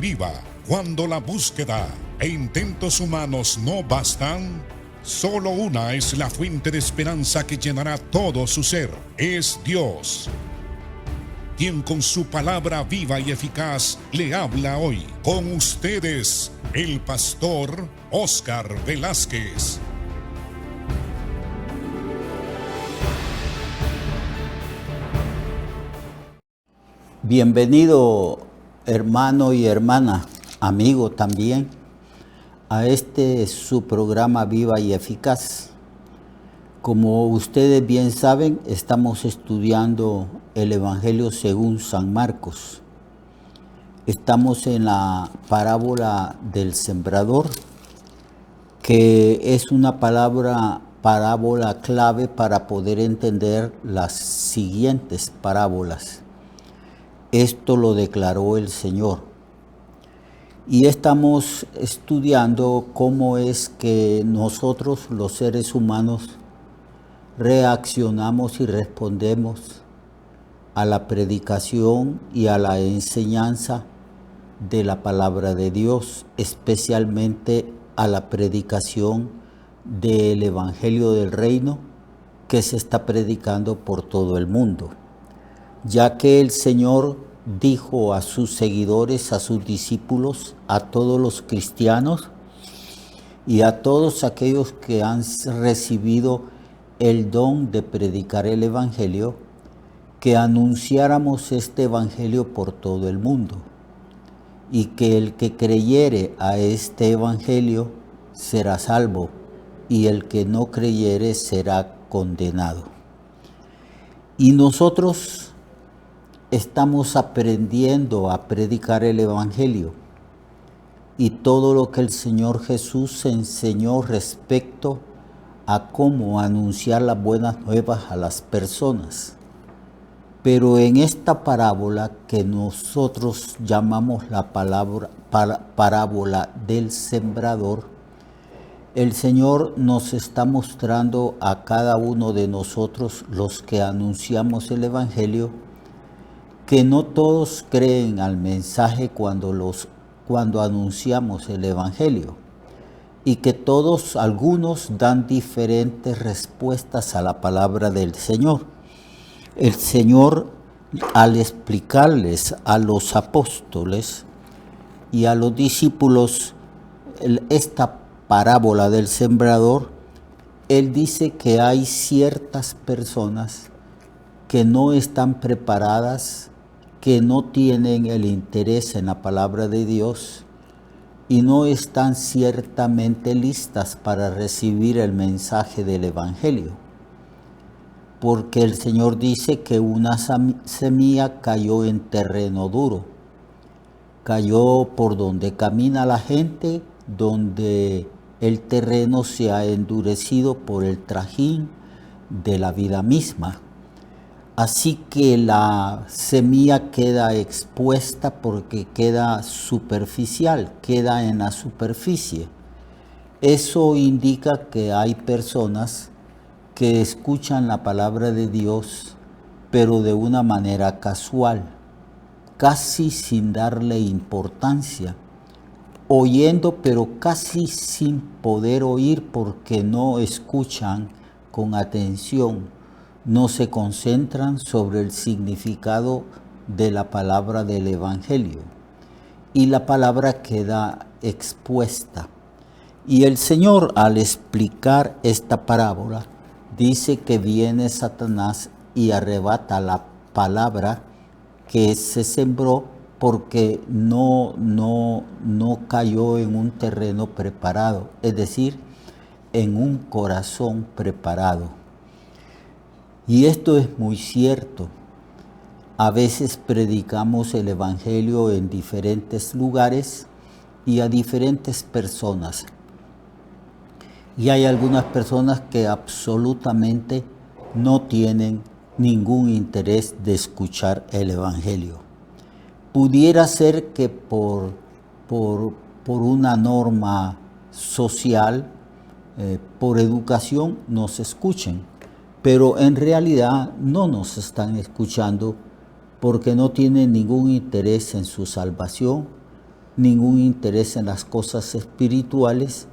deriva, cuando la búsqueda e intentos humanos no bastan, solo una es la fuente de esperanza que llenará todo su ser. Es Dios, quien con su palabra viva y eficaz le habla hoy. Con ustedes, el pastor Óscar Velázquez. Bienvenido, hermano y hermana, amigo también, a su programa Viva y Eficaz. Como ustedes bien saben, estamos estudiando el Evangelio según San Marcos. Estamos en la parábola del sembrador, que es una parábola clave para poder entender las siguientes parábolas. Esto lo declaró el Señor. Y estamos estudiando cómo es que nosotros, los seres humanos, reaccionamos y respondemos a la predicación y a la enseñanza de la palabra de Dios, especialmente a la predicación del Evangelio del Reino que se está predicando por todo el mundo. Ya que el Señor dijo a sus seguidores, a sus discípulos, a todos los cristianos y a todos aquellos que han recibido el don de predicar el Evangelio, que anunciáramos este Evangelio por todo el mundo, y que el que creyere a este Evangelio será salvo, y el que no creyere será condenado. Y nosotros estamos aprendiendo a predicar el Evangelio y todo lo que el Señor Jesús enseñó respecto a cómo anunciar las buenas nuevas a las personas. Pero en esta parábola que nosotros llamamos la parábola del sembrador, el Señor nos está mostrando a cada uno de nosotros, los que anunciamos el Evangelio, que no todos creen al mensaje cuando anunciamos el Evangelio, y que algunos dan diferentes respuestas a la palabra del Señor. El Señor, al explicarles a los apóstoles y a los discípulos esta parábola del sembrador, Él dice que hay ciertas personas que no están preparadas, que no tienen el interés en la palabra de Dios y no están ciertamente listas para recibir el mensaje del Evangelio. Porque el Señor dice que una semilla cayó en terreno duro, cayó por donde camina la gente, donde el terreno se ha endurecido por el trajín de la vida misma. Así que la semilla queda expuesta porque queda superficial, queda en la superficie. Eso indica que hay personas que escuchan la palabra de Dios, pero de una manera casual, casi sin darle importancia, oyendo pero casi sin poder oír porque no escuchan con atención. No se concentran sobre el significado de la palabra del Evangelio y la palabra queda expuesta. Y el Señor, al explicar esta parábola, dice que viene Satanás y arrebata la palabra que se sembró porque no cayó en un terreno preparado, es decir, en un corazón preparado. Y esto es muy cierto. A veces predicamos el Evangelio en diferentes lugares y a diferentes personas. Y hay algunas personas que absolutamente no tienen ningún interés de escuchar el Evangelio. Pudiera ser que por una norma social, por educación, nos escuchen. Pero en realidad no nos están escuchando porque no tienen ningún interés en su salvación, ningún interés en las cosas espirituales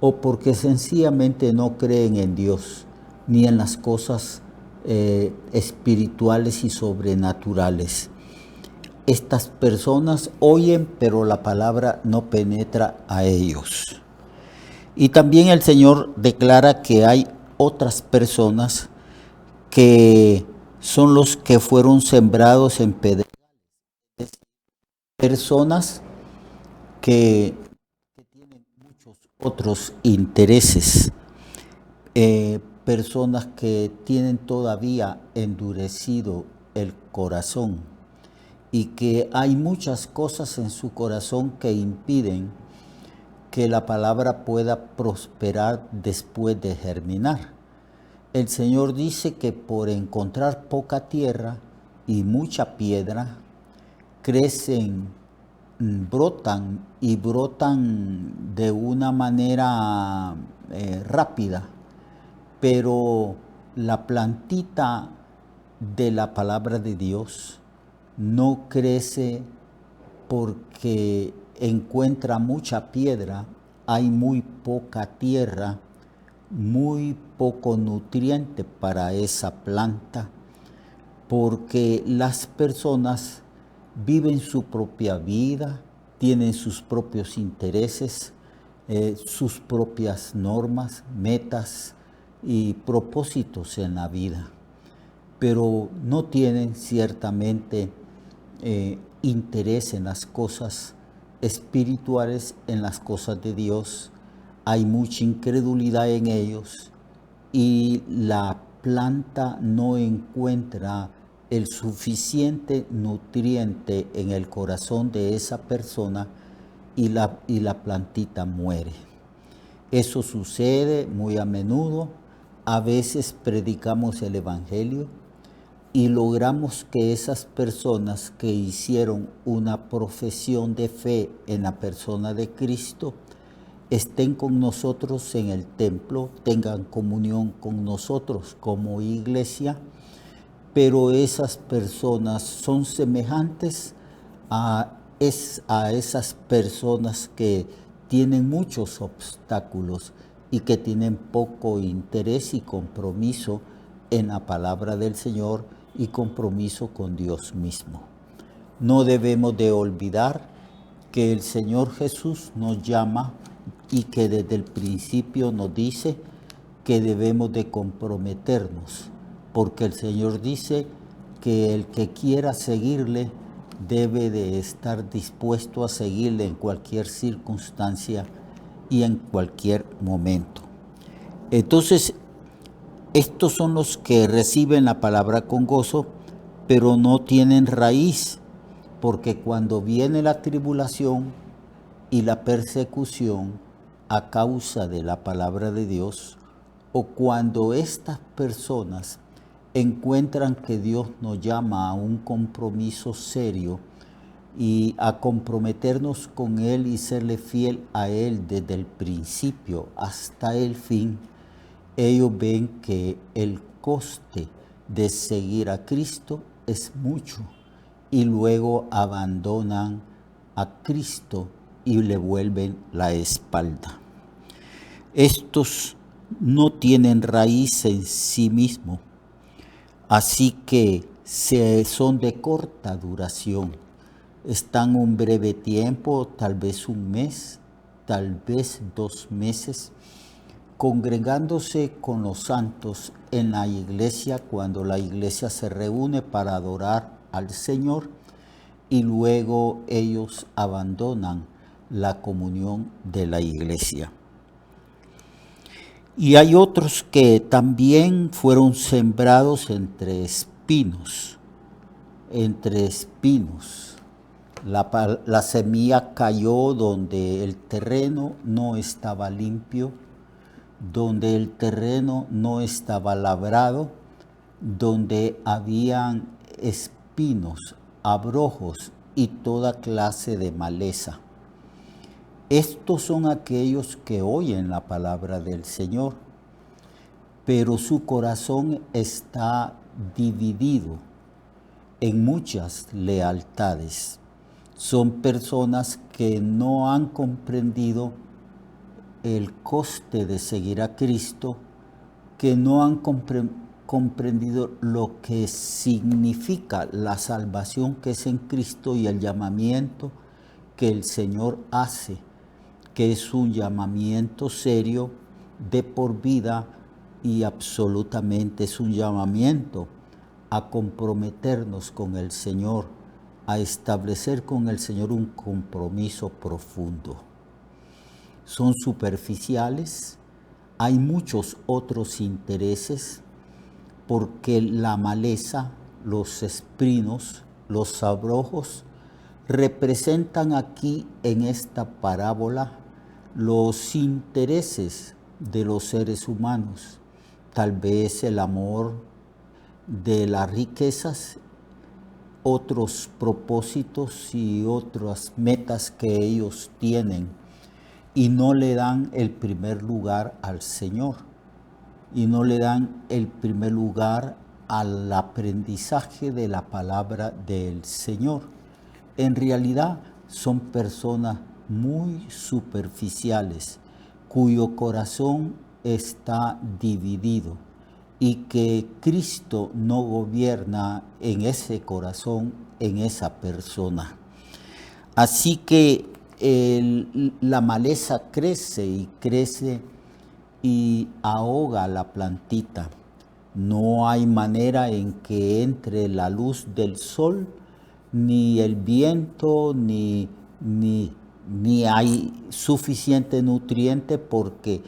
o porque sencillamente no creen en Dios ni en las cosas espirituales y sobrenaturales. Estas personas oyen, pero la palabra no penetra a ellos. Y también el Señor declara que hay otras personas que son los que fueron sembrados en pedregales, personas que tienen muchos otros intereses, personas que tienen todavía endurecido el corazón y que hay muchas cosas en su corazón que impiden que la palabra pueda prosperar después de germinar. El Señor dice que por encontrar poca tierra y mucha piedra, crecen, brotan y brotan de una manera rápida, pero la plantita de la palabra de Dios no crece porque encuentra mucha piedra, hay muy poca tierra, muy poco nutriente para esa planta, porque las personas viven su propia vida, tienen sus propios intereses, sus propias normas, metas y propósitos en la vida, pero no tienen ciertamente interés en las cosas espirituales, en las cosas de Dios. Hay mucha incredulidad en ellos y la planta no encuentra el suficiente nutriente en el corazón de esa persona y la plantita muere. Eso sucede muy a menudo. A veces predicamos el Evangelio y logramos que esas personas que hicieron una profesión de fe en la persona de Cristo estén con nosotros en el templo, tengan comunión con nosotros como iglesia, pero esas personas son semejantes a esas personas que tienen muchos obstáculos y que tienen poco interés y compromiso en la palabra del Señor y compromiso con Dios mismo. No debemos de olvidar que el Señor Jesús nos llama y que desde el principio nos dice que debemos de comprometernos, porque el Señor dice que el que quiera seguirle debe de estar dispuesto a seguirle en cualquier circunstancia y en cualquier momento. Entonces, estos son los que reciben la palabra con gozo, pero no tienen raíz, porque cuando viene la tribulación y la persecución a causa de la palabra de Dios, o cuando estas personas encuentran que Dios nos llama a un compromiso serio y a comprometernos con Él y serle fiel a Él desde el principio hasta el fin, ellos ven que el coste de seguir a Cristo es mucho y luego abandonan a Cristo y le vuelven la espalda. Estos no tienen raíz en sí mismos, así que son de corta duración. Están un breve tiempo, tal vez un mes, tal vez 2 meses, congregándose con los santos en la iglesia cuando la iglesia se reúne para adorar al Señor, y luego ellos abandonan la comunión de la iglesia. Y hay otros que también fueron sembrados entre espinos. La semilla cayó donde el terreno no estaba limpio, donde el terreno no estaba labrado, donde habían espinos, abrojos y toda clase de maleza. Estos son aquellos que oyen la palabra del Señor, pero su corazón está dividido en muchas lealtades. Son personas que no han comprendido el coste de seguir a Cristo, que no han comprendido lo que significa la salvación que es en Cristo y el llamamiento que el Señor hace, que es un llamamiento serio de por vida y absolutamente es un llamamiento a comprometernos con el Señor, a establecer con el Señor un compromiso profundo. Son superficiales, hay muchos otros intereses, porque la maleza, los espinos, los abrojos, representan aquí en esta parábola los intereses de los seres humanos, tal vez el amor de las riquezas, otros propósitos y otras metas que ellos tienen, y no le dan el primer lugar al Señor, y no le dan el primer lugar al aprendizaje de la palabra del Señor. En realidad son personas muy superficiales, cuyo corazón está dividido y que Cristo no gobierna en ese corazón, en esa persona. Así que la maleza crece y crece y ahoga la plantita. No hay manera en que entre la luz del sol, ni el viento, ni hay suficiente nutriente, porque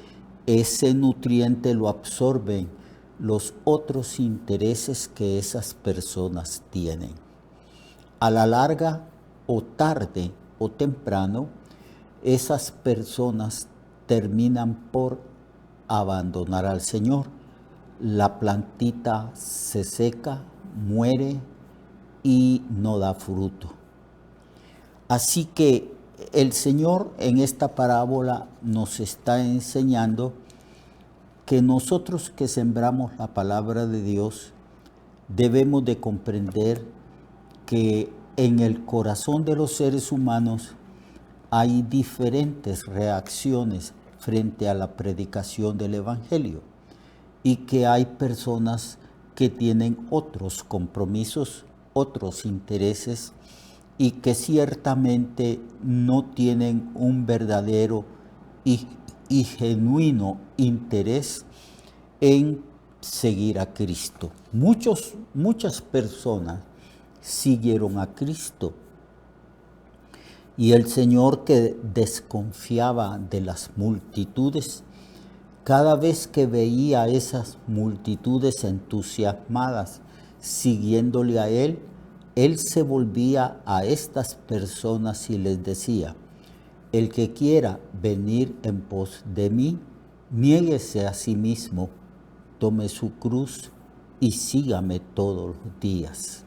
ese nutriente lo absorben los otros intereses que esas personas tienen. A la larga, o tarde o temprano, esas personas terminan por abandonar al Señor. La plantita se seca, muere y no da fruto. Así que el Señor en esta parábola nos está enseñando que nosotros que sembramos la palabra de Dios debemos de comprender que en el corazón de los seres humanos hay diferentes reacciones frente a la predicación del Evangelio, y que hay personas que tienen otros compromisos, otros intereses, y que ciertamente no tienen un verdadero y genuino interés en seguir a Cristo. Muchas personas siguieron a Cristo, y el Señor, que desconfiaba de las multitudes, cada vez que veía esas multitudes entusiasmadas siguiéndole a Él se volvía a estas personas y les decía: el que quiera venir en pos de mí, niéguese a sí mismo, tome su cruz y sígame todos los días.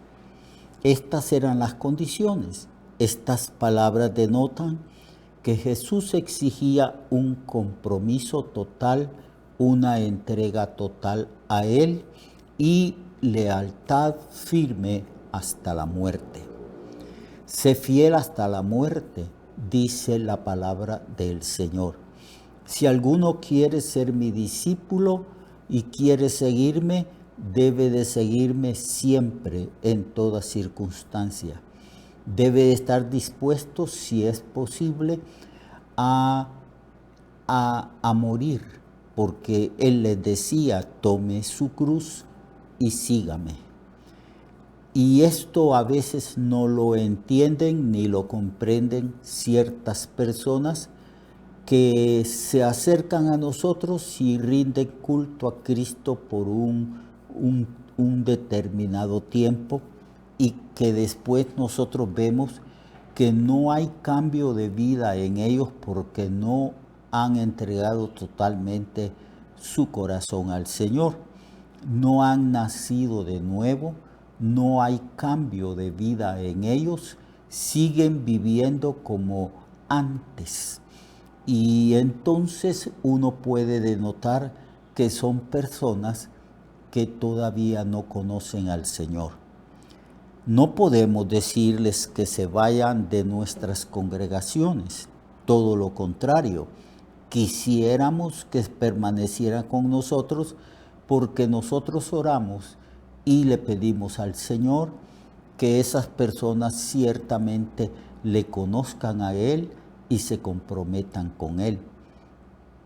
Estas eran las condiciones. Estas palabras denotan que Jesús exigía un compromiso total, una entrega total a Él y lealtad firme hasta la muerte. Sé fiel hasta la muerte, dice la palabra del Señor. Si alguno quiere ser mi discípulo y quiere seguirme, debe de seguirme siempre, en toda circunstancia. Debe estar dispuesto, si es posible, a morir, porque Él les decía: tome su cruz y sígame. Y esto a veces no lo entienden ni lo comprenden ciertas personas que se acercan a nosotros y rinden culto a Cristo por un determinado tiempo, y que después nosotros vemos que no hay cambio de vida en ellos porque no han entregado totalmente su corazón al Señor. No han nacido de nuevo, no hay cambio de vida en ellos, siguen viviendo como antes. Y entonces uno puede denotar que son personas que todavía no conocen al Señor. No podemos decirles que se vayan de nuestras congregaciones. Todo lo contrario, quisiéramos que permanecieran con nosotros porque nosotros oramos y le pedimos al Señor que esas personas ciertamente le conozcan a Él y se comprometan con Él.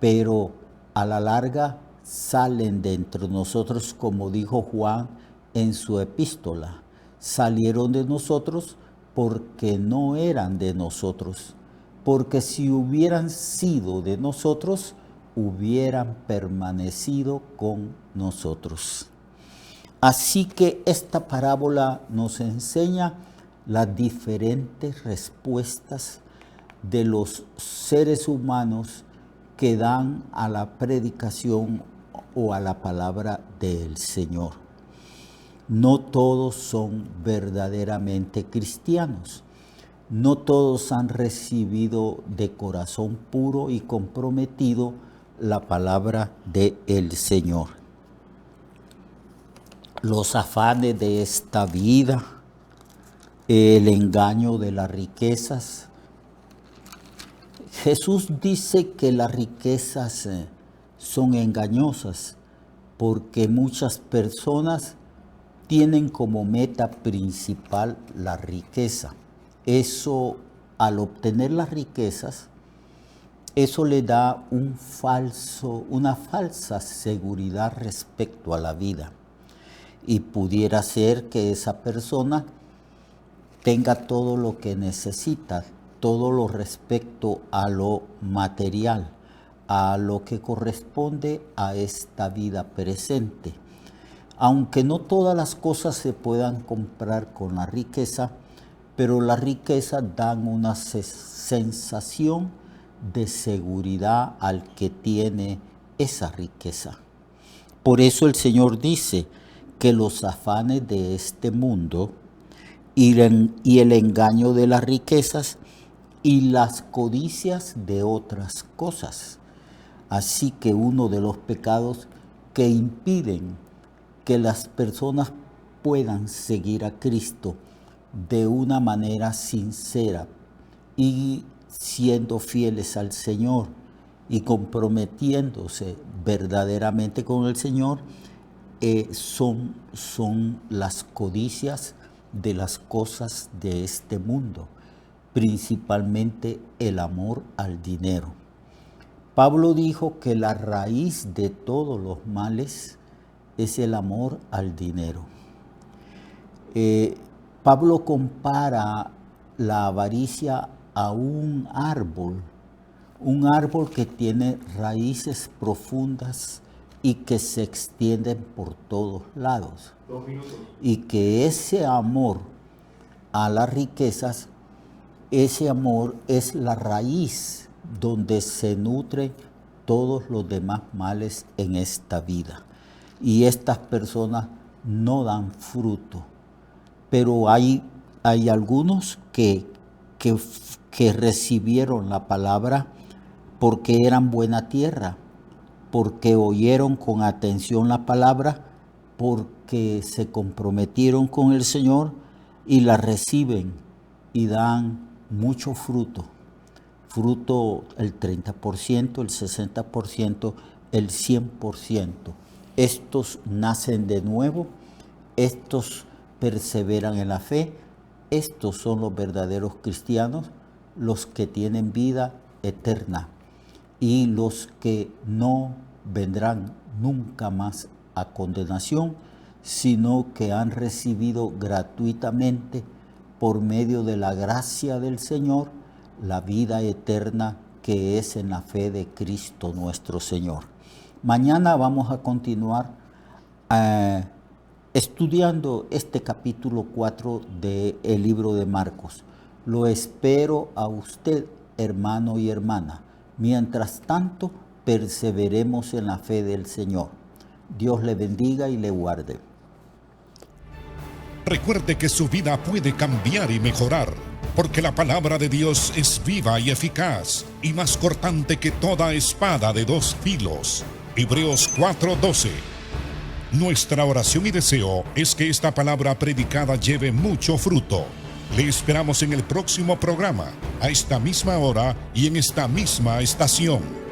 Pero a la larga salen de entre nosotros, como dijo Juan en su epístola. Salieron de nosotros porque no eran de nosotros. Porque si hubieran sido de nosotros, hubieran permanecido con nosotros. Así que esta parábola nos enseña las diferentes respuestas de los seres humanos que dan a la predicación o a la palabra del Señor. No todos son verdaderamente cristianos. No todos han recibido de corazón puro y comprometido la palabra del Señor. Los afanes de esta vida, el engaño de las riquezas. Jesús dice que las riquezas son engañosas porque muchas personas tienen como meta principal la riqueza. Eso, al obtener las riquezas, eso le da una falsa seguridad respecto a la vida. Y pudiera ser que esa persona tenga todo lo que necesita, todo lo respecto a lo material, a lo que corresponde a esta vida presente. Aunque no todas las cosas se puedan comprar con la riqueza, pero las riquezas dan una sensación de seguridad al que tiene esa riqueza. Por eso el Señor dice que los afanes de este mundo y el engaño de las riquezas y las codicias de otras cosas. Así que uno de los pecados que impiden que las personas puedan seguir a Cristo de una manera sincera y siendo fieles al Señor y comprometiéndose verdaderamente con el Señor, son las codicias de las cosas de este mundo, principalmente el amor al dinero. Pablo dijo que la raíz de todos los males es el amor al dinero. Pablo compara la avaricia a un árbol que tiene raíces profundas y que se extienden por todos lados. Y que ese amor a las riquezas, ese amor es la raíz donde se nutren todos los demás males en esta vida. Y estas personas no dan fruto. Pero hay algunos que recibieron la palabra porque eran buena tierra, porque oyeron con atención la palabra, porque se comprometieron con el Señor y la reciben y dan mucho fruto. Fruto el 30%, el 60%, el 100%. Estos nacen de nuevo, estos perseveran en la fe, estos son los verdaderos cristianos, los que tienen vida eterna y los que no vendrán nunca más a condenación, sino que han recibido gratuitamente por medio de la gracia del Señor la vida eterna que es en la fe de Cristo nuestro Señor. Mañana vamos a continuar estudiando este capítulo 4 del libro de Marcos. Lo espero a usted, hermano y hermana. Mientras tanto, perseveremos en la fe del Señor. Dios le bendiga y le guarde. Recuerde que su vida puede cambiar y mejorar, porque la palabra de Dios es viva y eficaz, y más cortante que toda espada de dos filos. Hebreos 4:12. Nuestra oración y deseo es que esta palabra predicada lleve mucho fruto. Le esperamos en el próximo programa, a esta misma hora y en esta misma estación.